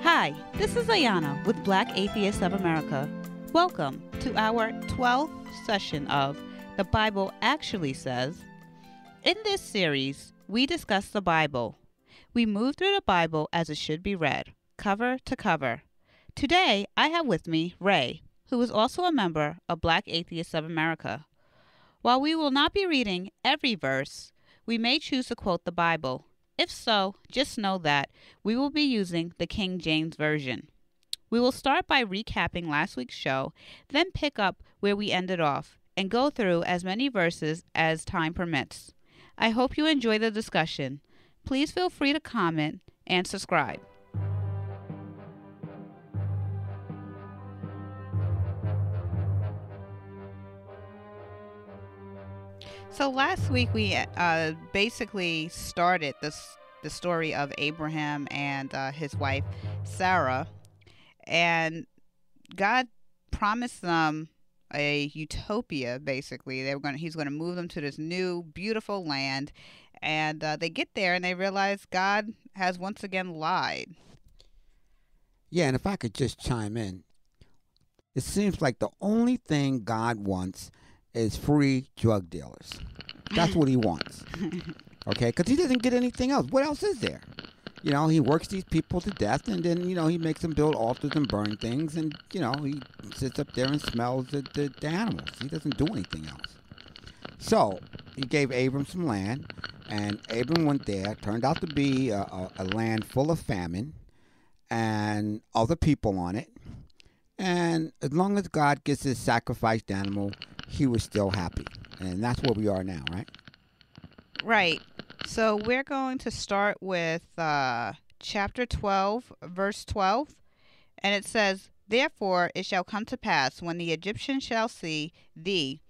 Hi, this is Ayanna with Black Atheists of America. Welcome to our 12th session of The Bible Actually Says. In this series, we discuss the Bible. We move through the Bible as it should be read, cover to cover. Today, I have with me Ray, who is also a member of Black Atheists of America. While we will not be reading every verse, we may choose to quote the Bible. If so, just know that we will be using the King James Version. We will start by recapping last week's show, then pick up where we ended off, and go through as many verses as time permits. I hope you enjoy the discussion. Please feel free to comment and subscribe. So last week we basically started the story of Abraham and his wife Sarah, and God promised them a utopia. Basically, he's going to move them to this new beautiful land, and they get there and they realize God has once again lied. Yeah, and if I could just chime in, it seems like the only thing God wants is free drug dealers. That's what he wants. Okay? Because he doesn't get anything else. What else is there? You know, he works these people to death, and then, you know, he makes them build altars and burn things, and, you know, he sits up there and smells the animals. He doesn't do anything else. So, he gave Abram some land, and Abram went there. Turned out to be a land full of famine and other people on it. And as long as God gets his sacrificed animal, he was still happy. And that's where we are now, right? Right. So we're going to start with chapter 12, verse 12. And it says, "Therefore it shall come to pass, when the Egyptians shall see thee,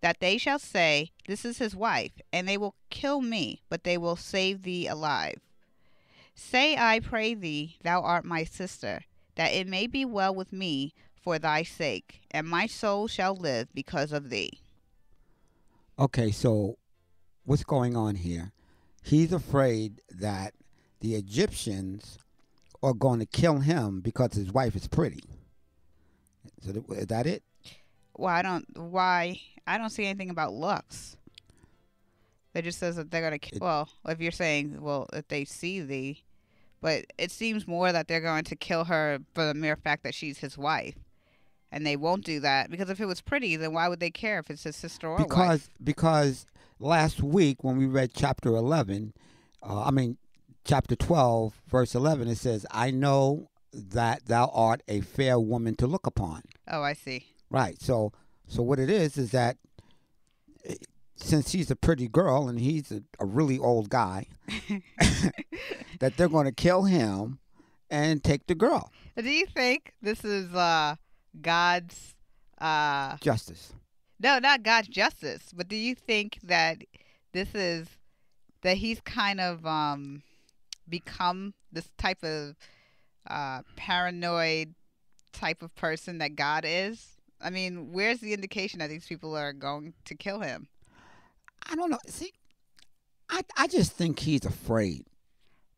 that they shall say, This is his wife, and they will kill me, but they will save thee alive. Say, I pray thee, thou art my sister, that it may be well with me for thy sake, and my soul shall live because of thee." Okay, so what's going on here? He's afraid that the Egyptians are going to kill him because his wife is pretty. So is that it? Well, I don't see anything about looks. It just says that they're going to kill. Well, if you're saying, well, if they see thee, but it seems more that they're going to kill her for the mere fact that she's his wife. And they won't do that, because if it was pretty, then why would they care if it's his sister or wife? Because last week when we read chapter 12, verse 11, it says, "I know that thou art a fair woman to look upon." Oh, I see. Right. So what it is that since she's a pretty girl and he's a really old guy, that they're going to kill him and take the girl. Do you think this is God's justice? No, not God's justice, but do you think that this is that he's kind of become this type of paranoid type of person that God is? I mean, where's the indication that these people are going to kill him? I don't know. See, I just think he's afraid.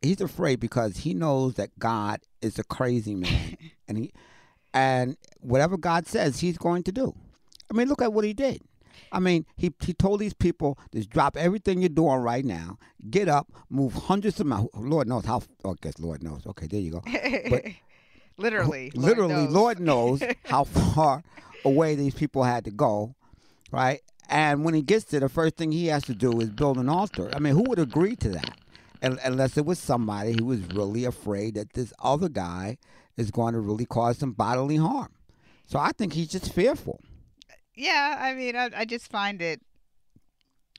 He's afraid because he knows that God is a crazy man, and whatever God says, he's going to do. I mean, look at what he did. I mean, he told these people, just drop everything you're doing right now, get up, move hundreds of miles. Lord knows how. Oh, I guess Lord knows. Okay, there you go. But literally, Lord knows how far away these people had to go, right? And when he gets there, the first thing he has to do is build an altar. I mean, who would agree to that? Unless it was somebody who was really afraid that this other guy is going to really cause some bodily harm. So I think he's just fearful. Yeah, I mean, I just find it.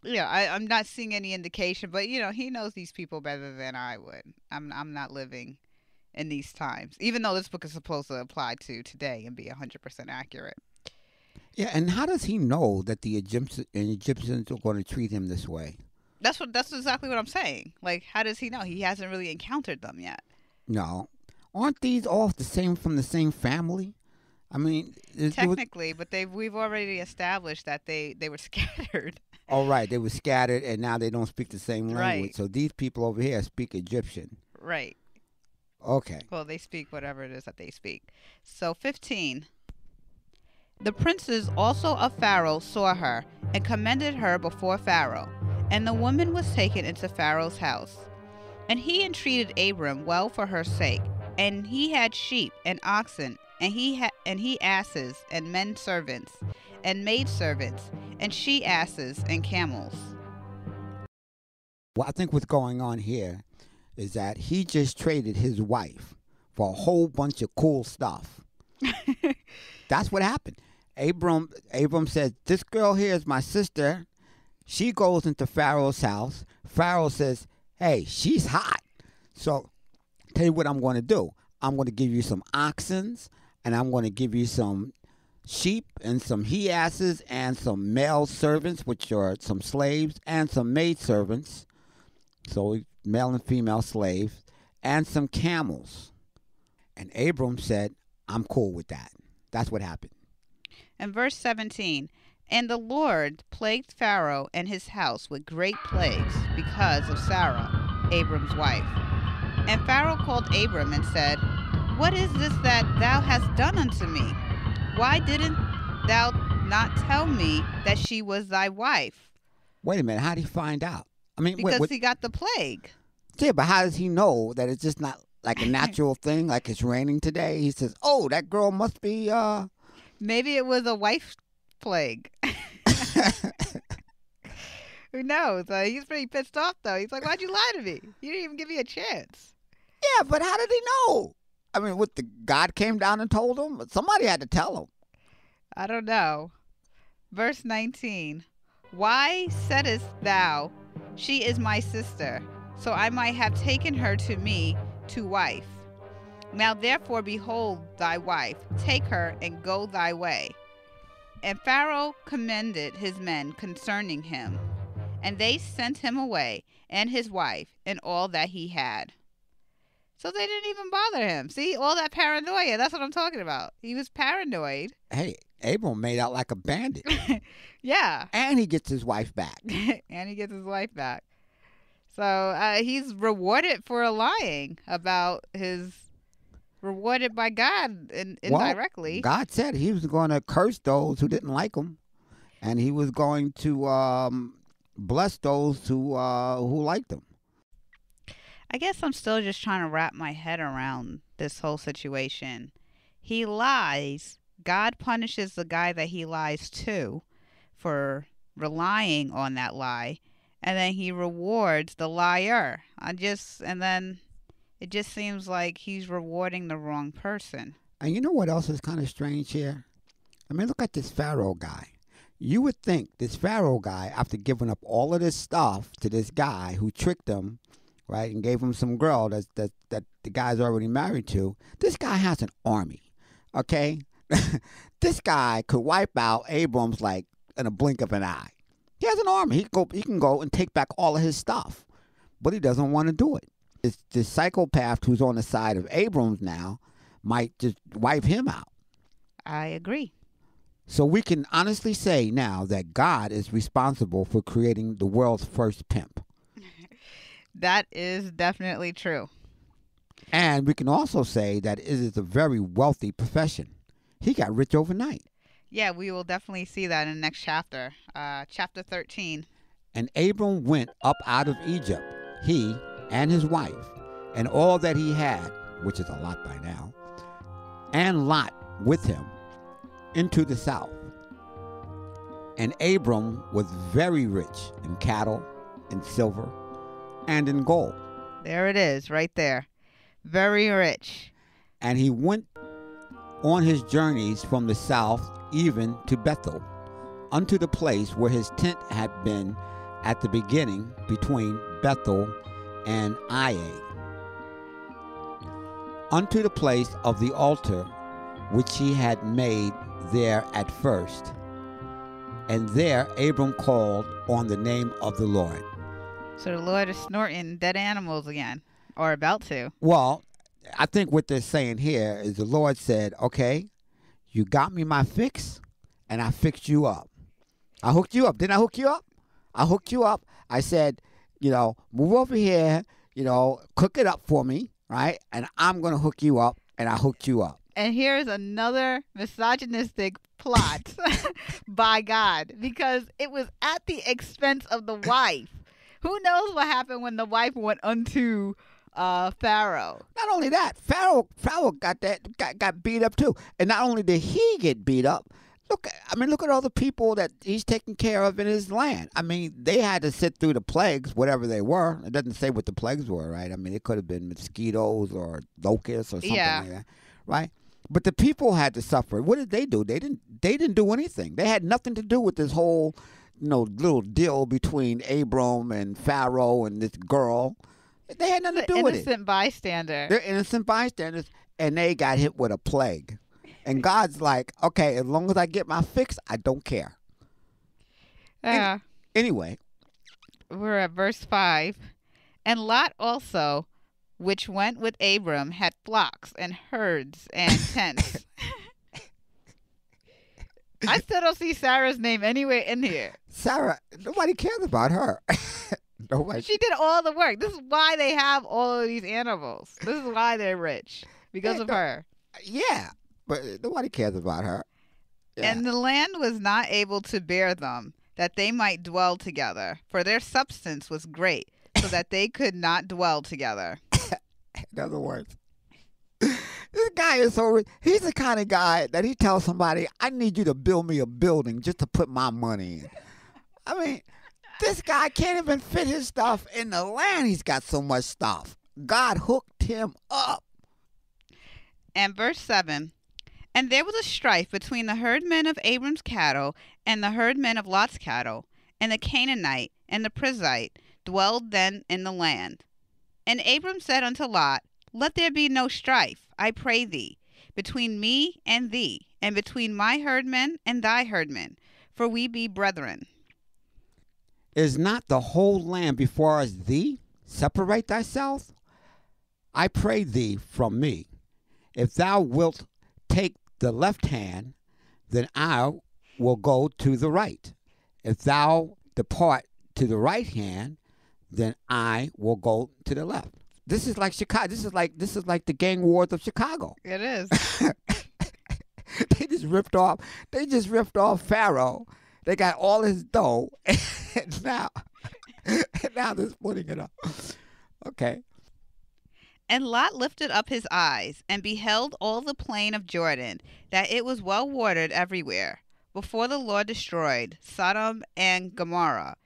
Yeah, I'm not seeing any indication, but you know, he knows these people better than I would. I'm not living in these times, even though this book is supposed to apply to today and be 100% accurate. Yeah, and how does he know that the Egyptians are going to treat him this way? That's exactly what I'm saying. Like, how does he know? He hasn't really encountered them yet. No, aren't these all from the same family? I mean, technically, but we've already established that they were scattered. Oh, right. They were scattered, and now they don't speak the same language. Right. So these people over here speak Egyptian. Right. Okay. Well, they speak whatever it is that they speak. So 15. The princes also of Pharaoh saw her and commended her before Pharaoh. And the woman was taken into Pharaoh's house. And he entreated Abram well for her sake. And he had sheep and oxen, and he asses and men servants, and maid servants, and she asses and camels. Well, I think what's going on here is that he just traded his wife for a whole bunch of cool stuff. That's what happened. Abram said, "This girl here is my sister." She goes into Pharaoh's house. Pharaoh says, "Hey, she's hot. So tell you what I'm going to do. I'm going to give you some oxen, and I'm going to give you some sheep and some he-asses and some male servants, which are some slaves, and some maid servants, so male and female slaves, and some camels." And Abram said, "I'm cool with that." That's what happened. And verse 17. And the Lord plagued Pharaoh and his house with great plagues because of Sarah, Abram's wife. And Pharaoh called Abram and said, "What is this that thou hast done unto me? Why didn't thou not tell me that she was thy wife?" Wait a minute. How did he find out? I mean, Because he got the plague. yeah, but how does he know that it's just not like a natural thing, like it's raining today? He says, "Oh, that girl must be." Maybe it was a wife plague. Who knows? He's pretty pissed off, though. He's like, "Why'd you lie to me? You didn't even give me a chance." Yeah, but how did he know? I mean, what, the God came down and told him? Somebody had to tell him. I don't know. Verse 19. Why saidst thou, she is my sister, so I might have taken her to me to wife? Now therefore behold thy wife, take her and go thy way. And Pharaoh commended his men concerning him, and they sent him away, and his wife, and all that he had. So they didn't even bother him. See, all that paranoia, that's what I'm talking about. He was paranoid. Hey, Abram made out like a bandit. Yeah. And he gets his wife back. And he gets his wife back. So he's rewarded for lying about his... Rewarded by God indirectly. Well, God said he was going to curse those who didn't like him. And he was going to bless those who liked him. I guess I'm still just trying to wrap my head around this whole situation. He lies. God punishes the guy that he lies to for relying on that lie. And then he rewards the liar. And then it just seems like he's rewarding the wrong person. And you know what else is kind of strange here? I mean, look at this Pharaoh guy. You would think this Pharaoh guy, after giving up all of this stuff to this guy who tricked him, right, and gave him some girl that the guy's already married to, this guy has an army, okay? This guy could wipe out Abram's like in a blink of an eye. He has an army. He can go and take back all of his stuff, but he doesn't want to do it. It's the psychopath who's on the side of Abrams now might just wipe him out. I agree. So we can honestly say now that God is responsible for creating the world's first pimp. That is definitely true. And we can also say that it is a very wealthy profession. He got rich overnight. Yeah, we will definitely see that in the next chapter, chapter 13. And Abram went up out of Egypt, he and his wife, and all that he had, which is a lot by now, and Lot with him, into the south. And Abram was very rich in cattle, in silver, and in gold. There it is, right there. Very rich. And he went on his journeys from the south even to Bethel, unto the place where his tent had been at the beginning between Bethel and Ai, unto the place of the altar which he had made there at first. And there Abram called on the name of the Lord. So the Lord is snorting dead animals again, or about to. Well, I think what they're saying here is the Lord said, okay, you got me my fix, and I fixed you up. I hooked you up. Didn't I hook you up? I hooked you up. I said, move over here, cook it up for me, right? And I'm going to hook you up, and I hooked you up. And here's another misogynistic plot by God, because it was at the expense of the wife. Who knows what happened when the wife went unto Pharaoh? Not only that, Pharaoh got beat up too. And not only did he get beat up, look at all the people that he's taking care of in his land. I mean, they had to sit through the plagues, whatever they were. It doesn't say what the plagues were, right? I mean, it could have been mosquitoes or locusts or something like that, right? But the people had to suffer. What did they do? They didn't do anything. They had nothing to do with this whole, little deal between Abram and Pharaoh and this girl. They had nothing to do with it. Innocent bystander. They're innocent bystanders, and they got hit with a plague. And God's like, okay, as long as I get my fix, I don't care. Anyway. We're at verse 5. And Lot also, which went with Abram, had flocks and herds and tents. I still don't see Sarah's name anywhere in here. Sarah, nobody cares about her. Nobody. She did all the work. This is why they have all of these animals. This is why they're rich, because of her. Yeah, but nobody cares about her. Yeah. And the land was not able to bear them, that they might dwell together, for their substance was great, so that they could not dwell together. In other words, this guy is so rich. He's the kind of guy that he tells somebody, I need you to build me a building just to put my money in. I mean, this guy can't even fit his stuff in the land. He's got so much stuff. God hooked him up. And verse 7, and there was a strife between the herdmen of Abram's cattle and the herdmen of Lot's cattle, and the Canaanite and the Perizzite dwelled then in the land. And Abram said unto Lot, let there be no strife, I pray thee, between me and thee, and between my herdmen and thy herdmen, for we be brethren. Is not the whole land before us thee? Separate thyself, I pray thee, from me. If thou wilt take the left hand, then I will go to the right. If thou depart to the right hand, then I will go to the left. This is like Chicago. This is like the gang wars of Chicago. It is. They just ripped off Pharaoh. They got all his dough, and now they're splitting it up. Okay. And Lot lifted up his eyes, and beheld all the plain of Jordan, that it was well watered everywhere, before the Lord destroyed Sodom and Gomorrah,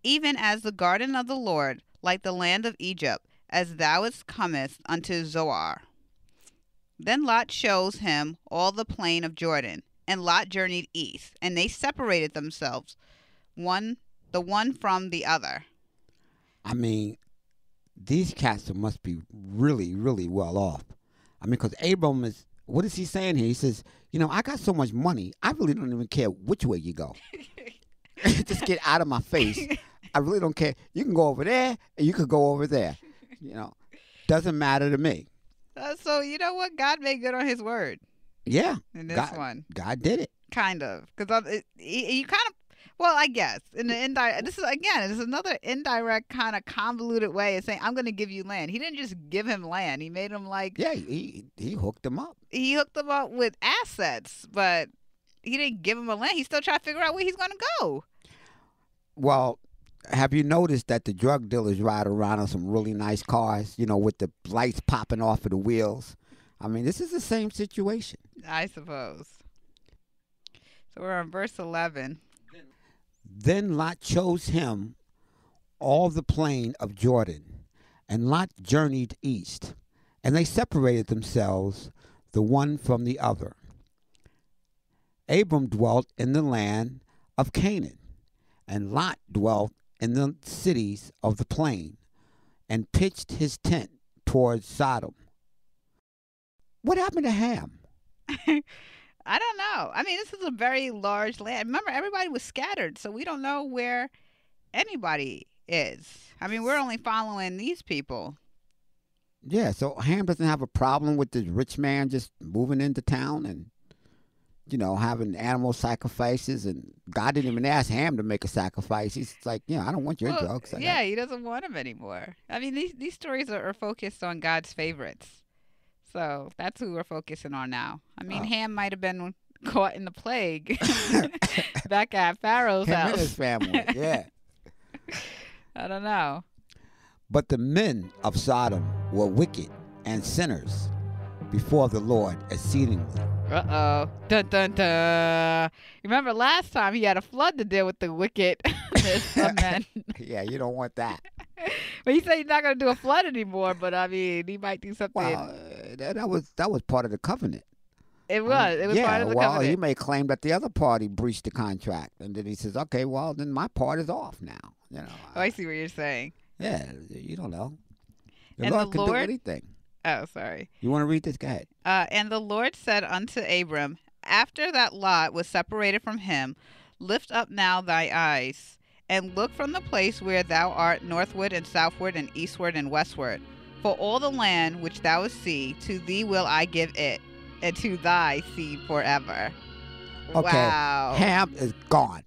even as the garden of the Lord, like the land of Egypt, as thou comest unto Zoar. Then Lot shows him all the plain of Jordan, and Lot journeyed east, and they separated themselves, the one from the other. I mean, these cats must be really, really well off. I mean, because Abram is, what is he saying here? He says, I got so much money, I really don't even care which way you go. Just get out of my face. I really don't care. You can go over there, and you could go over there. Doesn't matter to me. So you know what? God made good on his word. Yeah. In this one. God did it. Kind of. Because you kind of, well, I guess. In the indirect, this is another indirect kind of convoluted way of saying, I'm going to give you land. He didn't just give him land. He made him like. Yeah, he hooked him up. He hooked him up with assets, but he didn't give him a land. He's still trying to figure out where he's going to go. Well, have you noticed that the drug dealers ride around on some really nice cars, with the lights popping off of the wheels? I mean, this is the same situation. I suppose. So we're on verse 11. Then Lot chose him all the plain of Jordan, and Lot journeyed east, and they separated themselves, the one from the other. Abram dwelt in the land of Canaan, and Lot dwelt in the cities of the plain, and pitched his tent towards Sodom. What happened to Ham? I don't know. I mean, this is a very large land. Remember, everybody was scattered, so we don't know where anybody is. I mean, we're only following these people. Yeah, so Ham doesn't have a problem with this rich man just moving into town and, having animal sacrifices, and God didn't even ask Ham to make a sacrifice. He's like, I don't want your drugs. Yeah, he doesn't want them anymore. I mean, these stories are focused on God's favorites. So that's who we're focusing on now. I mean, Ham might have been caught in the plague back at Pharaoh's house. Him and his family, yeah. I don't know. But the men of Sodom were wicked and sinners before the Lord exceedingly. Uh-oh. Dun, dun, dun. Remember last time he had a flood to deal with the wickedness of men. Yeah, you don't want that. But he said he's not going to do a flood anymore, but I mean, he might do something. Well, that was part of the covenant. It was part of the covenant. He may claim that the other party breached the contract, and then he says, okay, well, then my part is off now. I see what you're saying. Yeah, you don't know. And Lord the can Lord, do anything. Oh, sorry. You want to read this? Go ahead. And the Lord said unto Abram, after that Lot was separated from him, lift up now thy eyes, and look from the place where thou art northward and southward and eastward and westward. For all the land which thou see, to thee will I give it, and to thy seed forever. Okay. Wow. Ham is gone.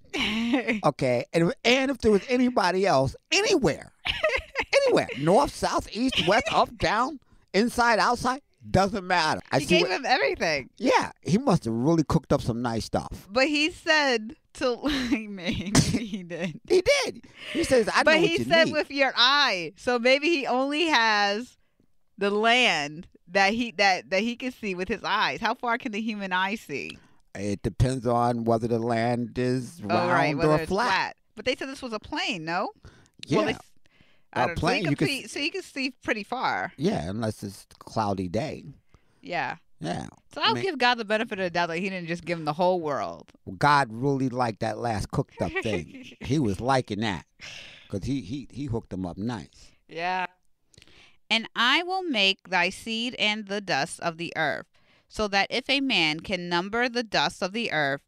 Okay. And if there was anybody else, anywhere, north, south, east, west, up, down, inside, outside, doesn't matter. He gave him everything. Yeah. He must have really cooked up some nice stuff. But he said to maybe he did. He did. He says, I know but what he you said need. with your eye. So maybe he only has the land that he can see with his eyes. How far can the human eye see? It depends on whether the land is round whether or it's flat. But they said this was a plain, no? Yeah. Well, I don't know. Plane, So you can see pretty far. Yeah, unless it's a cloudy day. Yeah. Yeah. So I'll give God the benefit of the doubt that he didn't just give him the whole world. Well, God really liked that last cooked up thing. He was liking that because he hooked them up nice. Yeah. And I will make thy seed and the dust of the earth, so that if a man can number the dust of the earth,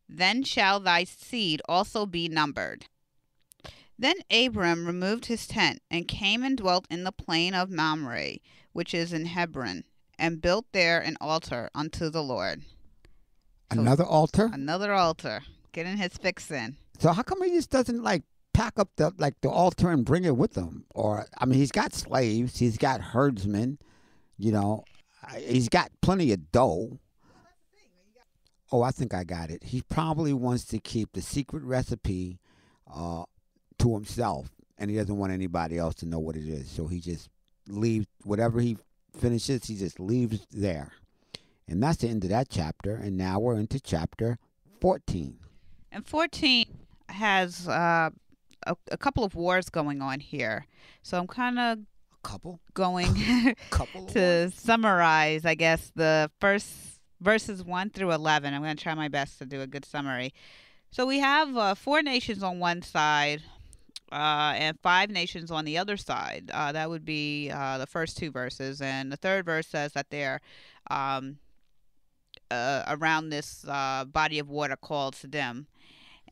then shall thy seed also be numbered. Then Abram removed his tent, and came and dwelt in the plain of Mamre, which is in Hebron, and built there an altar unto the Lord. Another altar? Another altar. Getting his fix in. So how come he just doesn't pack up the altar and bring it with him? Or I mean, he's got slaves, he's got herdsmen, he's got plenty of dough. Oh, I think I got it. He probably wants to keep the secret recipe to himself, and he doesn't want anybody else to know what it is. So he just leaves whatever he finishes. He just leaves there, and that's the end of that chapter. And now we're into chapter 14. And 14 has a couple of wars going on here, so I'm kind of going to summarize, I guess, the first verses 1 through 11. I'm going to try my best to do a good summary. So we have 4 nations on one side and 5 nations on the other side. That would be the first 2 verses. And the third verse says that they're around this body of water called Siddim.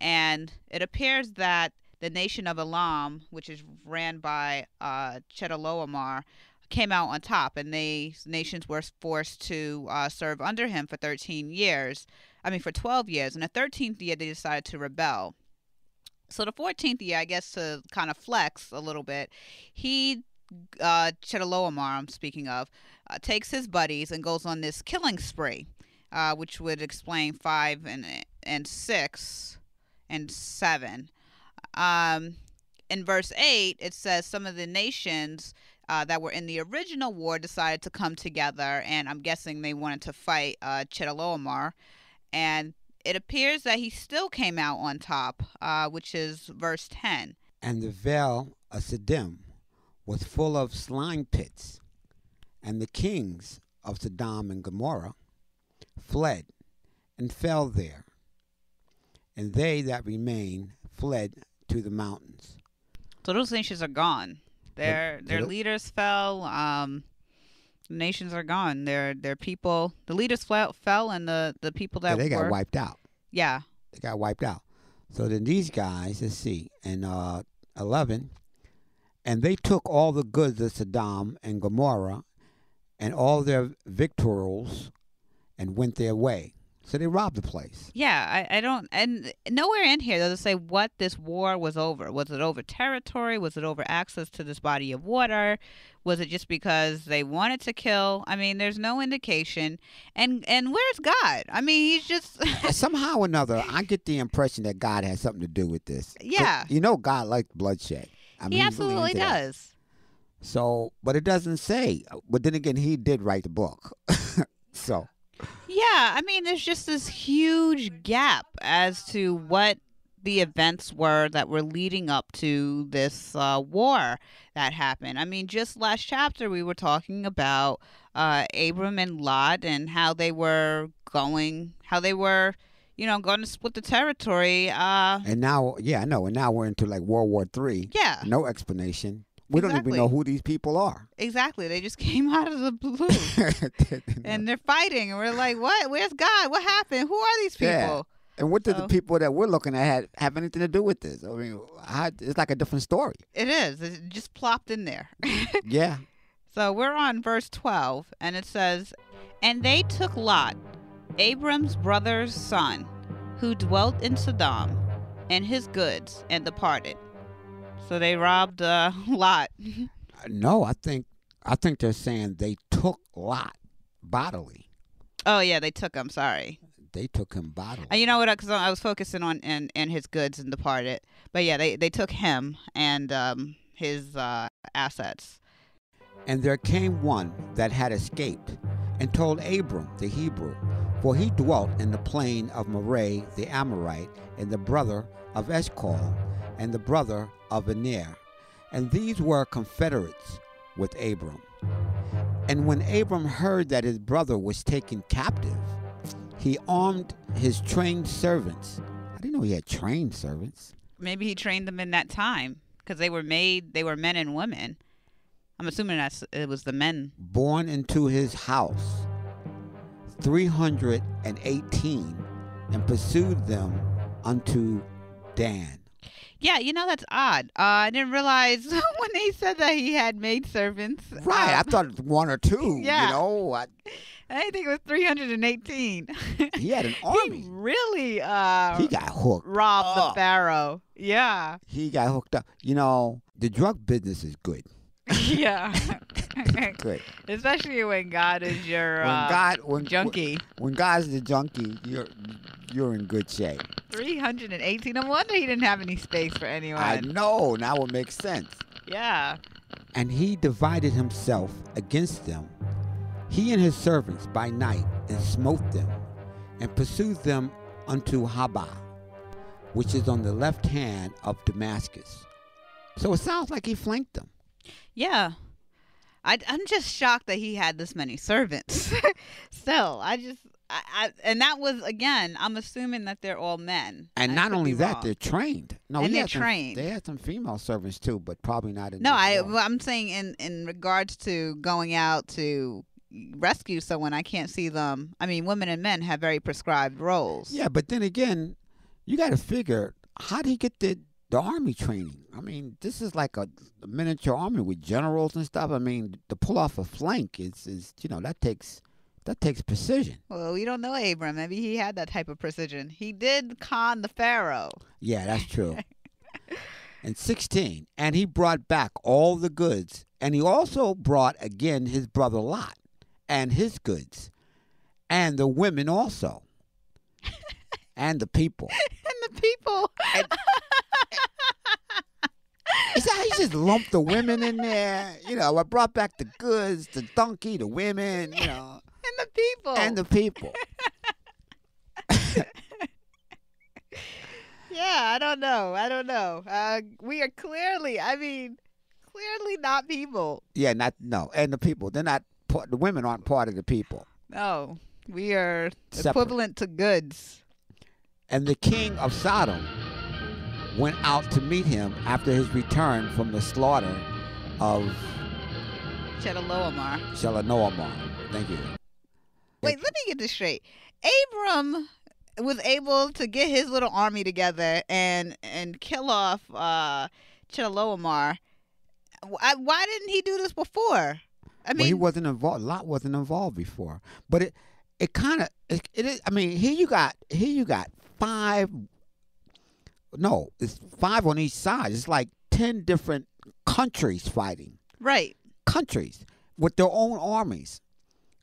And it appears that the nation of Elam, which is ran by Chedorlaomer, came out on top, and these nations were forced to serve under him for 13 years. For 12 years. In the 13th year, they decided to rebel. So the 14th year, I guess, to kind of flex a little bit, Chedorlaomer, I'm speaking of, takes his buddies and goes on this killing spree, which would explain 5 and 6 and 7. In verse 8, it says some of the nations that were in the original war decided to come together, and I'm guessing they wanted to fight Chedorlaomer. And it appears that he still came out on top, which is verse 10. And the vale of Siddim was full of slime pits, and the kings of Sodom and Gomorrah fled and fell there, and they that remained fled to the mountains. So those nations are gone. Their leaders fell. Nations are gone. Their people, the leaders fell, and the people that they got wiped out. Yeah, they got wiped out. So then these guys, let's see, in 11, and they took all the goods of Sodom and Gomorrah, and all their victuals, and went their way. So they robbed the place. Yeah, I don't, and nowhere in here does it say what this war was over. Was it over territory? Was it over access to this body of water? Was it just because they wanted to kill? I mean, there's no indication. And where's God? I mean, he's just Somehow or another, I get the impression that God has something to do with this. 'Cause yeah, you know, God likes bloodshed. I mean, he he's really absolutely into that. does. So, but it doesn't say. But then again, he did write the book. So, Yeah, I mean, there's just this huge gap as to what the events were that were leading up to this war that happened. I mean, just last chapter we were talking about Abram and Lot and how they were going, going to split the territory. and now, yeah, I know. And now we're into like World War III. Yeah. No explanation. We don't even know who these people are. Exactly. They just came out of the blue. And they're fighting. And we're like, what? Where's God? What happened? Who are these people? Yeah. And what did the people that we're looking at have anything to do with this? I mean, it's like a different story. It is. It just plopped in there. Yeah. So we're on verse 12, and it says, "And they took Lot, Abram's brother's son, who dwelt in Sodom, and his goods, and departed." So they robbed Lot. No, I think they're saying they took Lot bodily. Oh, yeah, they took him. Sorry. They took him bodily. And you know what? Because I was focusing on and his goods and departed. But yeah, they took him and his assets. And there came one that had escaped, and told Abram the Hebrew, for he dwelt in the plain of Moreh the Amorite, and the brother of Eshcol, and the brother of Aner. And these were confederates with Abram. And when Abram heard that his brother was taken captive, he armed his trained servants. I didn't know he had trained servants. Maybe he trained them in that time because they were men and women. I'm assuming it was the men. Born into his house, 318, and pursued them unto Dan. Yeah, that's odd. I didn't realize when they said that he had maidservants. Right, I thought it was one or two. Yeah. I didn't think it was 318. He had an army. He really He got hooked. robbed the Pharaoh. Yeah. He got hooked up. The drug business is good. Yeah. Good. Especially when God is your junkie. When God's the junkie, you're in good shape. 318. No wonder he didn't have any space for anyone. I know. Now it makes sense. Yeah. And he divided himself against them, he and his servants by night, and smote them, and pursued them unto Haba, which is on the left hand of Damascus. So it sounds like he flanked them. Yeah. I'm just shocked that he had this many servants. Still, and that was, again, I'm assuming that they're all men. And not only that, they're trained. No, and they're trained. They had some female servants too, but probably not in. No, I'm saying in regards to going out to rescue someone, I can't see them. I mean, women and men have very prescribed roles. Yeah, but then again, you got to figure, how did he get the army training? I mean, this is like a miniature army with generals and stuff. I mean, to pull off a flank is that takes precision. Well, we don't know Abram. Maybe he had that type of precision. He did con the Pharaoh. Yeah, that's true. And 16, and he brought back all the goods, and he also brought again his brother Lot and his goods, and the women also, and the people. And the people. Is that he just lumped the women in there? I brought back the goods, the donkey, the women, And the people. And the people. Yeah, I don't know. We are clearly not people. Yeah, no. And the people, they're not, the women aren't part of the people. No, we are Separate. Equivalent to goods. And the king of Sodom went out to meet him after his return from the slaughter of Chedorlaomer. Thank you. Wait, let me get this straight. Abram was able to get his little army together and kill off Chedorlaomer. Why didn't he do this before? I mean, he wasn't involved. Lot wasn't involved before, but it kind of it is. I mean, here you got five. No, it's five on each side. It's like 10 different countries fighting. Right. Countries with their own armies,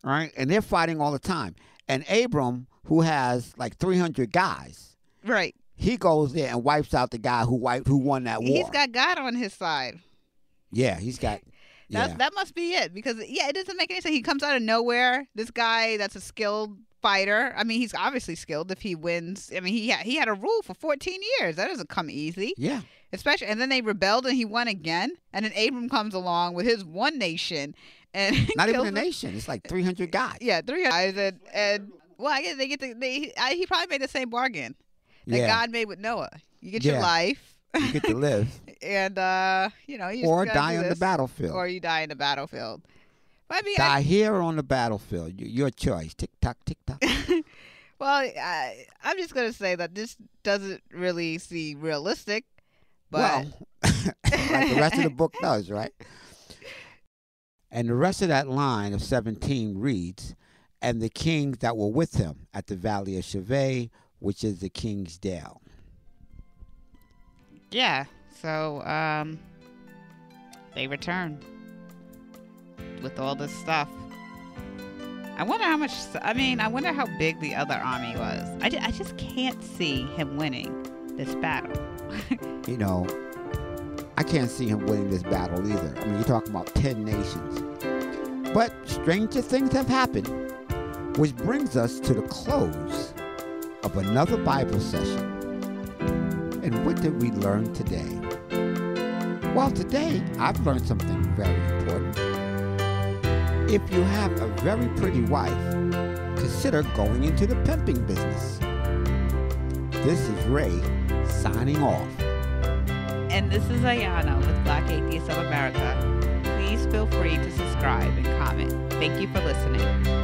right? And they're fighting all the time. And Abram, who has like 300 guys, right, he goes there and wipes out the guy who won that war. He's got God on his side. Yeah, he's got. Yeah. That must be it, because it doesn't make any sense. He comes out of nowhere. This guy that's a skilled fighter. I mean, he's obviously skilled if he wins. I mean, he had a rule for 14 years. That doesn't come easy. Yeah. Especially, and then they rebelled and he won again. And then Abram comes along with his one nation and not even a nation. It's like 300 guys. Yeah, 300 guys, and well, I guess they get he probably made the same bargain that God made with Noah. You get your life. You get to live. And you or die on the battlefield. Or you die in the battlefield. But I mean, die here or on the battlefield. Your choice. Tick tock, tick tock. Well, I'm just gonna say that this doesn't really seem realistic. But well, like the rest of the book does, right? And the rest of that line of 17 reads, "And the kings that were with him at the valley of Shaveh, which is the king's dale." Yeah. So they returned with all this stuff. I wonder how much. I mean, I wonder how big the other army was. I just can't see him winning this battle. I can't see him winning this battle either. I mean, you're talking about 10 nations. But stranger things have happened, which brings us to the close of another Bible session. And what did we learn today? Well, today I've learned something very important. If you have a very pretty wife, consider going into the pimping business. This is Ray signing off. And this is Ayanna with Black Atheists of America. Please feel free to subscribe and comment. Thank you for listening.